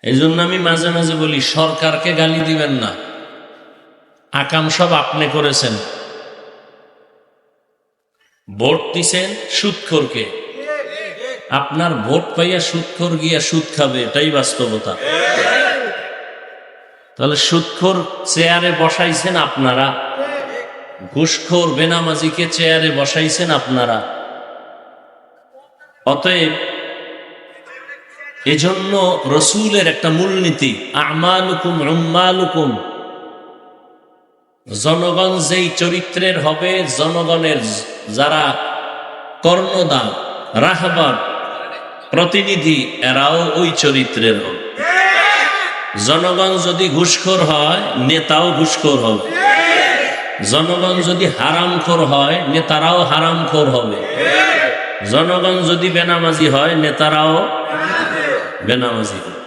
এই জন্য আমি মাঝে মাঝে বলি, সরকারকে গালি দিবেন না, আকাম সব আপনি করেছেন। ভোট দিছেন সুদখোরকে, আপনার ভোট পাইয়া সুদখোর গিয়া সুদ খাবে, এটাই বাস্তবতা। তাহলে সুদখোর চেয়ারে বসাইছেন আপনারা, ঘুষখোর বেনামাজিকে চেয়ারে বসাইছেন আপনারা। অতএব এজন্য রসুলের একটা মূলনীতি, আমালুকুম উম্মালুকুম, জনগণ যেই চরিত্রের হবে, জনগণের যারা কর্ণদার, রাহবার, প্রতিনিধি, এরাও ওই চরিত্রের হবে। জনগণ যদি ঘুষখোর হয়, নেতাও ঘুষখোর হবে। জনগণ যদি হারামখোর হয়, নেতারাও হারামখোর হবে। জনগণ যদি বেনামাজি হয়, নেতারাও বেনামাজি হবে।